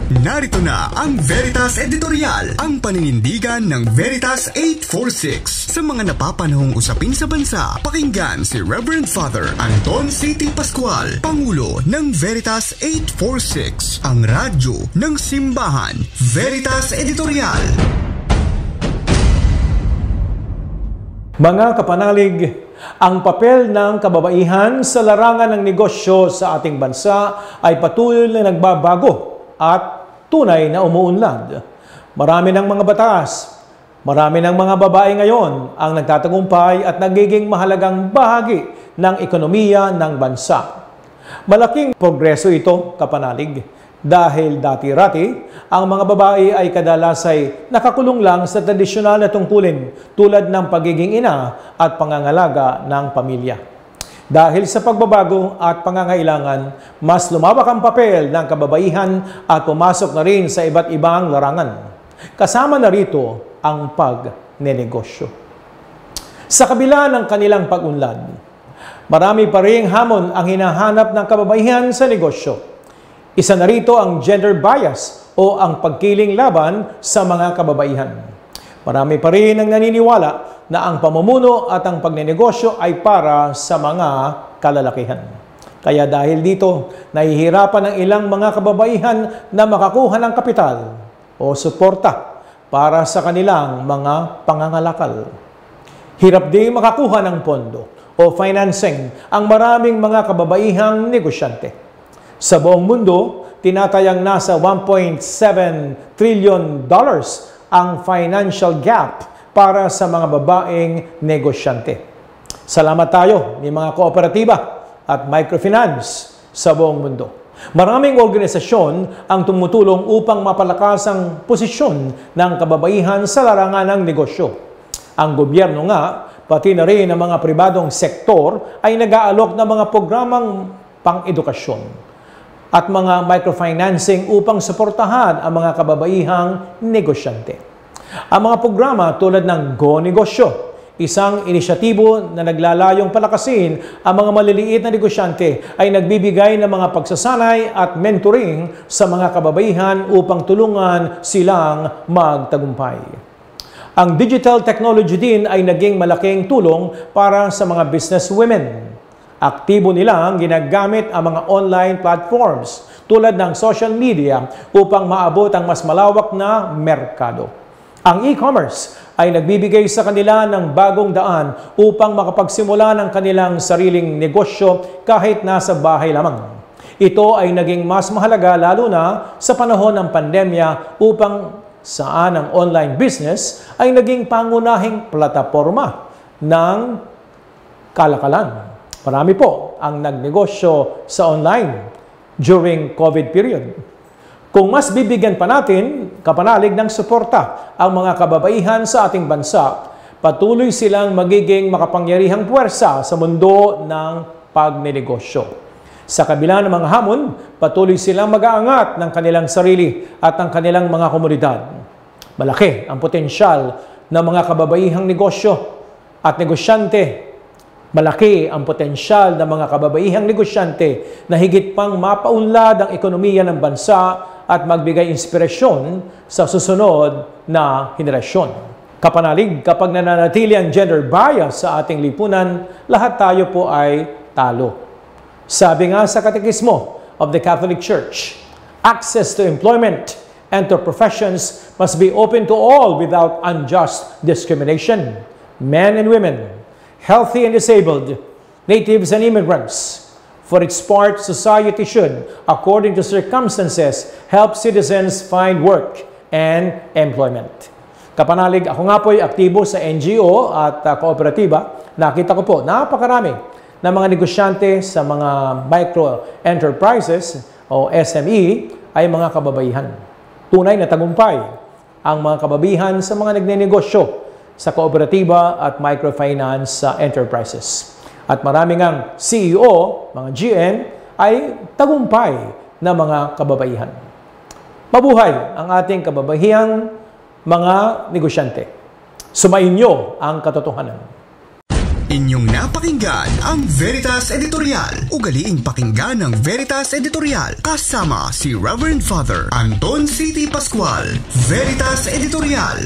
Narito na ang Veritas Editorial, ang paninindigan ng Veritas 846 sa mga napapanahong usapin sa bansa. Pakinggan si Reverend Father Anton C.T. Pascual, Pangulo ng Veritas 846, ang radyo ng simbahan. Veritas Editorial. Mga kapanalig, ang papel ng kababaihan sa larangan ng negosyo sa ating bansa ay patuloy na nagbabago at tunay na umuunlad. Marami ng mga batas, marami ng mga babae ngayon ang nagtatagumpay at nagiging mahalagang bahagi ng ekonomiya ng bansa. Malaking progreso ito, kapanalig, dahil dati-rati ang mga babae ay kadalasay nakakulong lang sa tradisyonal na tungkulin tulad ng pagiging ina at pangangalaga ng pamilya. Dahil sa pagbabago at pangangailangan, mas lumawak ang papel ng kababaihan at pumasok na rin sa iba't ibang larangan. Kasama na rito ang pagnenegosyo. Sa kabila ng kanilang pag-unlad, marami pa ring hamon ang hinahanap ng kababaihan sa negosyo. Isa na rito ang gender bias o ang pagkiling laban sa mga kababaihan. Marami pa rin ang naniniwala na ang pamumuno at ang pagnenegosyo ay para sa mga kalalakihan. Kaya dahil dito, nahihirapan ang ilang mga kababaihan na makakuha ng kapital o suporta para sa kanilang mga pangangalakal. Hirap din makakuha ng pondo o financing ang maraming mga kababaihang negosyante. Sa buong mundo, tinatayang nasa $1.7 trillion ang financial gap para sa mga babaeng negosyante. Salamat tayo ni mga kooperatiba at microfinance sa buong mundo. Maraming organisasyon ang tumutulong upang mapalakas ang posisyon ng kababaihan sa larangan ng negosyo. Ang gobyerno nga, pati na rin ang mga pribadong sektor ay nag-aalok ng mga programang pang-edukasyon at mga microfinancing upang suportahan ang mga kababaihang negosyante. Ang mga programa tulad ng Go Negosyo, isang inisyatibo na naglalayong palakasin ang mga maliliit na negosyante, ay nagbibigay ng mga pagsasanay at mentoring sa mga kababaihan upang tulungan silang magtagumpay. Ang digital technology din ay naging malaking tulong para sa mga businesswomen. Aktibo nilang ginagamit ang mga online platforms tulad ng social media upang maabot ang mas malawak na merkado. Ang e-commerce ay nagbibigay sa kanila ng bagong daan upang makapagsimula ng kanilang sariling negosyo kahit nasa bahay lamang. Ito ay naging mas mahalaga lalo na sa panahon ng pandemya upang saan ang online business ay naging pangunahing plataporma ng kalakalan. Marami po ang nagnegosyo sa online during COVID period. Kung mas bibigyan pa natin, kapanalig ng suporta ang mga kababaihan sa ating bansa, patuloy silang magiging makapangyarihang puwersa sa mundo ng pagnenegosyo. Sa kabila ng mga hamon, patuloy silang mag-aangat ng kanilang sarili at ng kanilang mga komunidad. Malaki ang potensyal ng mga kababaihang negosyo at negosyante. Malaki ang potensyal ng mga kababaihang negosyante na higit pang mapaunlad ang ekonomiya ng bansa at magbigay inspirasyon sa susunod na henerasyon. Kapanalig, kapag nananatili ang gender bias sa ating lipunan, lahat tayo po ay talo. Sabi nga sa Katekismo of the Catholic Church, access to employment and to professions must be open to all without unjust discrimination. Men and women, healthy and disabled, natives and immigrants. For its part, society should, according to circumstances, help citizens find work and employment. Kapanalig, ako nga po ay aktibo sa NGO at kooperatiba. Nakita ko po, napakarami na mga negosyante sa mga micro-enterprises o SME ay mga kababaihan. Tunay na tagumpay ang mga kababaihan sa mga nagnenegosyo sa kooperatiba at microfinance enterprises. At maraming ang CEO, mga GM, ay tagumpay na mga kababaihan. Mabuhay ang ating kababaihang mga negosyante. Sumainyo ang katotohanan. Inyong napakinggan ang Veritas Editorial. Ugaliing pakinggan ng Veritas Editorial kasama si Reverend Father Anton C.T. Pascual. Veritas Editorial.